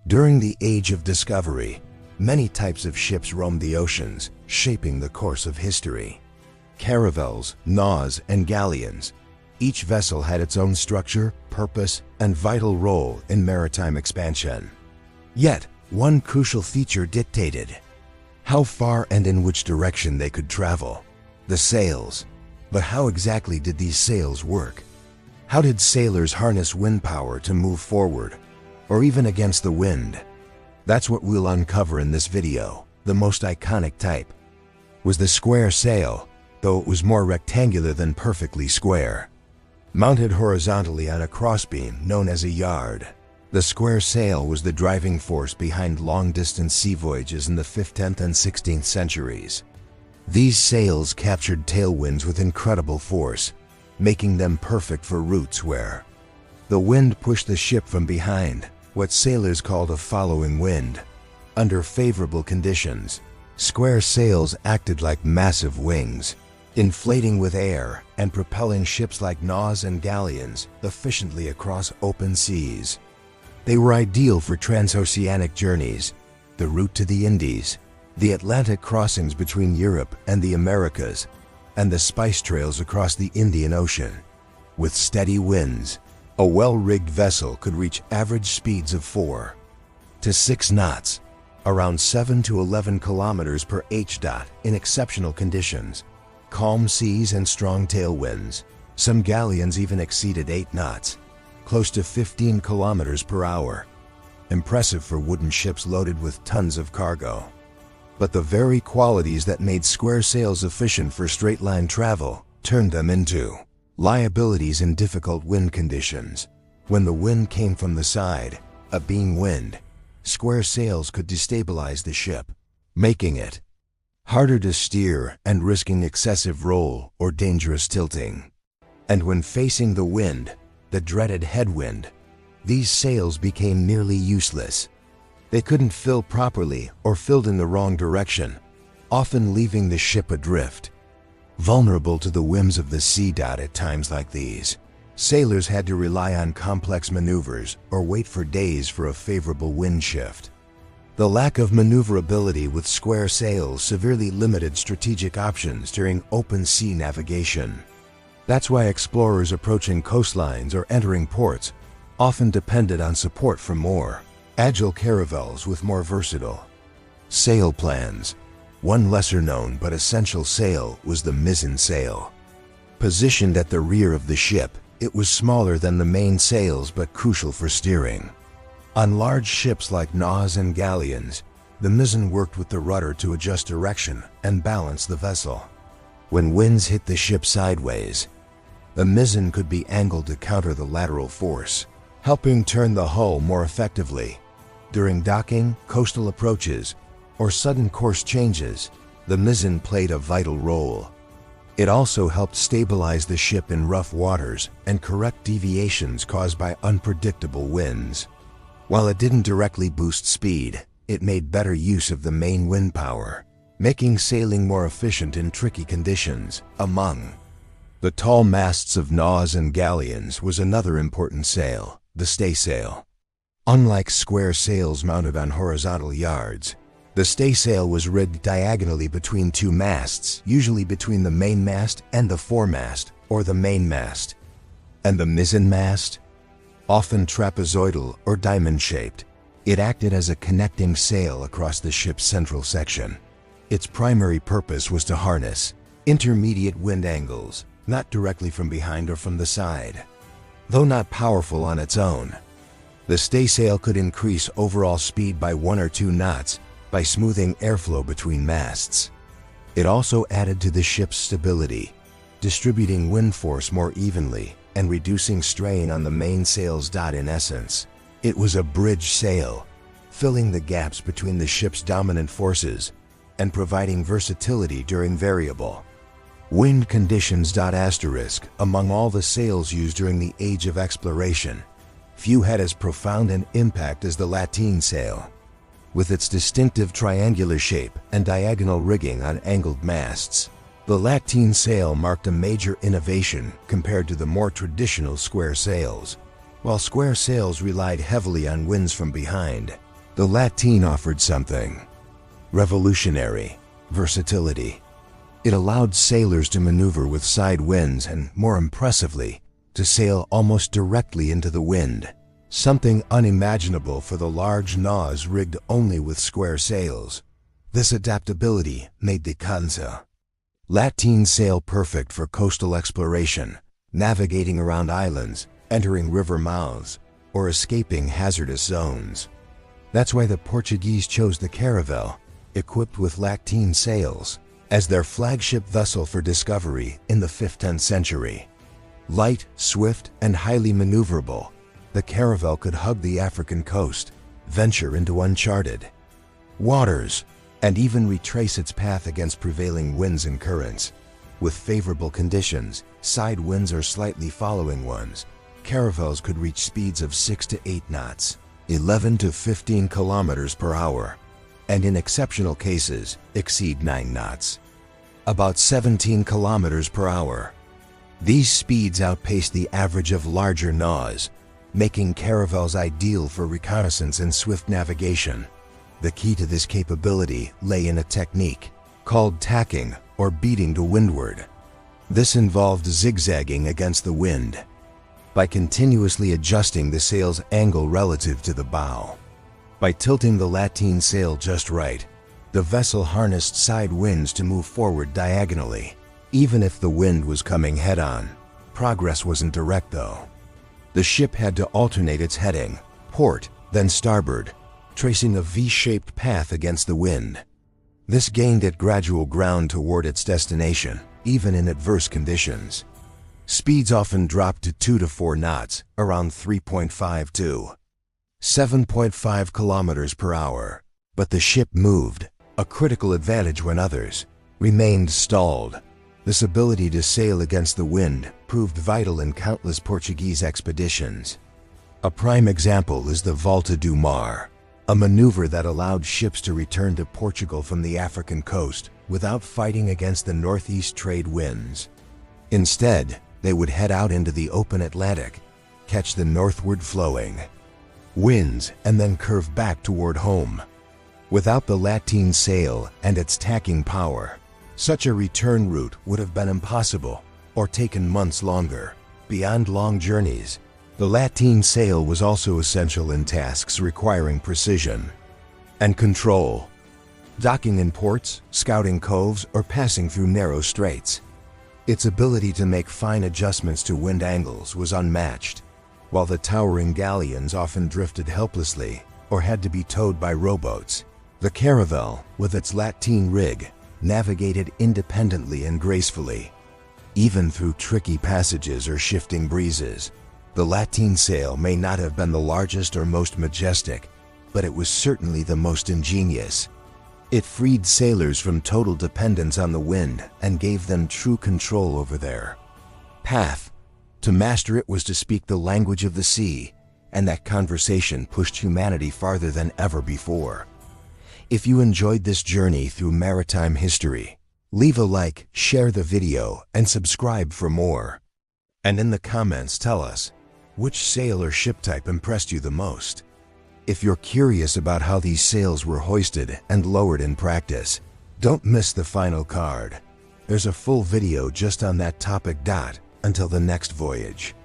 During the Age of Discovery, many types of ships roamed the oceans, shaping the course of history. Caravels, naws, and galleons. Each vessel had its own structure, purpose, and vital role in maritime expansion. Yet, one crucial feature dictated how far and in which direction they could travel: the sails. But how exactly did these sails work? How did sailors harness wind power to move forward, or even against the wind? That's what we'll uncover in this video. The most iconic type was the square sail, though it was more rectangular than perfectly square. Mounted horizontally on a crossbeam known as a yard, the square sail was the driving force behind long-distance sea voyages in the 5th, 10th, and 16th centuries. These sails captured tailwinds with incredible force, making them perfect for routes where the wind pushed the ship from behind, what sailors called a following wind. Under favorable conditions, square sails acted like massive wings, inflating with air and propelling ships like naws and galleons efficiently across open seas. They were ideal for transoceanic journeys, the route to the Indies, the Atlantic crossings between Europe and the Americas, and the spice trails across the Indian Ocean. With steady winds, a well-rigged vessel could reach average speeds of 4 to 6 knots, around 7 to 11 kilometers per h-dot in exceptional conditions, calm seas and strong tailwinds. Some galleons even exceeded 8 knots, close to 15 kilometers per hour. Impressive for wooden ships loaded with tons of cargo. But the very qualities that made square sails efficient for straight-line travel turned them into liabilities in difficult wind conditions. When the wind came from the side, a beam wind, square sails could destabilize the ship, making it harder to steer and risking excessive roll or dangerous tilting. And when facing the wind, the dreaded headwind, these sails became nearly useless. They couldn't fill properly or filled in the wrong direction, often leaving the ship adrift. Vulnerable to the whims of the sea. At times like these, sailors had to rely on complex maneuvers or wait for days for a favorable wind shift. The lack of maneuverability with square sails severely limited strategic options during open sea navigation. That's why explorers approaching coastlines or entering ports often depended on support from more agile caravels with more versatile sail plans. One lesser-known but essential sail was the mizzen sail. Positioned at the rear of the ship, it was smaller than the main sails but crucial for steering. On large ships like naws and galleons, the mizzen worked with the rudder to adjust direction and balance the vessel. When winds hit the ship sideways, the mizzen could be angled to counter the lateral force, helping turn the hull more effectively. During docking, coastal approaches, or sudden course changes, the mizzen played a vital role. It also helped stabilize the ship in rough waters and correct deviations caused by unpredictable winds. While it didn't directly boost speed, it made better use of the main wind power, making sailing more efficient in tricky conditions. Among the tall masts of naws and galleons was another important sail, the staysail. Unlike square sails mounted on horizontal yards, the staysail was rigged diagonally between two masts, usually between the mainmast and the foremast, or the mainmast, and the mizzenmast. Often trapezoidal or diamond-shaped, it acted as a connecting sail across the ship's central section. Its primary purpose was to harness intermediate wind angles, not directly from behind or from the side. Though not powerful on its own, the staysail could increase overall speed by 1 or 2 knots by smoothing airflow between masts. It also added to the ship's stability, distributing wind force more evenly and reducing strain on the main sails. In essence, it was a bridge sail, filling the gaps between the ship's dominant forces and providing versatility during variable wind conditions. Among all the sails used during the Age of Exploration, few had as profound an impact as the lateen sail. With its distinctive triangular shape and diagonal rigging on angled masts, the lateen sail marked a major innovation compared to the more traditional square sails. While square sails relied heavily on winds from behind, The lateen offered something revolutionary: versatility. It allowed sailors to maneuver with side winds and, more impressively, to sail almost directly into the wind, something unimaginable for the large naws rigged only with square sails. This adaptability made the lateen sail perfect for coastal exploration, navigating around islands, entering river mouths, or escaping hazardous zones. That's why the Portuguese chose the caravel, equipped with lateen sails, as their flagship vessel for discovery in the 15th century. Light, swift, and highly maneuverable, the caravel could hug the African coast, venture into uncharted waters, and even retrace its path against prevailing winds and currents. With favorable conditions, side winds or slightly following ones, caravels could reach speeds of 6 to 8 knots, 11 to 15 kilometers per hour, and in exceptional cases, exceed 9 knots, about 17 kilometers per hour. These speeds outpace the average of larger naws, making caravels ideal for reconnaissance and swift navigation. The key to this capability lay in a technique called tacking, or beating to windward. This involved zigzagging against the wind by continuously adjusting the sail's angle relative to the bow. By tilting the lateen sail just right, the vessel harnessed side winds to move forward diagonally. Even if the wind was coming head-on, progress wasn't direct though. The ship had to alternate its heading, port, then starboard, tracing a V-shaped path against the wind. This gained it gradual ground toward its destination, even in adverse conditions. Speeds often dropped to 2 to 4 knots, around 3.5 to 7.5 kilometers per hour. But the ship moved, a critical advantage when others remained stalled. This ability to sail against the wind proved vital in countless Portuguese expeditions. A prime example is the Volta do Mar, a maneuver that allowed ships to return to Portugal from the African coast without fighting against the northeast trade winds. Instead, they would head out into the open Atlantic, catch the northward flowing winds, and then curve back toward home. Without the lateen sail and its tacking power, such a return route would have been impossible or taken months longer. Beyond long journeys, the lateen sail was also essential in tasks requiring precision and control. Docking in ports, scouting coves, or passing through narrow straits. Its ability to make fine adjustments to wind angles was unmatched, while the towering galleons often drifted helplessly or had to be towed by rowboats. The caravel, with its lateen rig, navigated independently and gracefully. Even through tricky passages or shifting breezes, the lateen sail may not have been the largest or most majestic, but it was certainly the most ingenious. It freed sailors from total dependence on the wind and gave them true control over their path. To master it was to speak the language of the sea, and that conversation pushed humanity farther than ever before. If you enjoyed this journey through maritime history, leave a like, share the video, and subscribe for more. And in the comments tell us, which sail or ship type impressed you the most? If you're curious about how these sails were hoisted and lowered in practice, don't miss the final card. There's a full video just on that topic. Until the next voyage.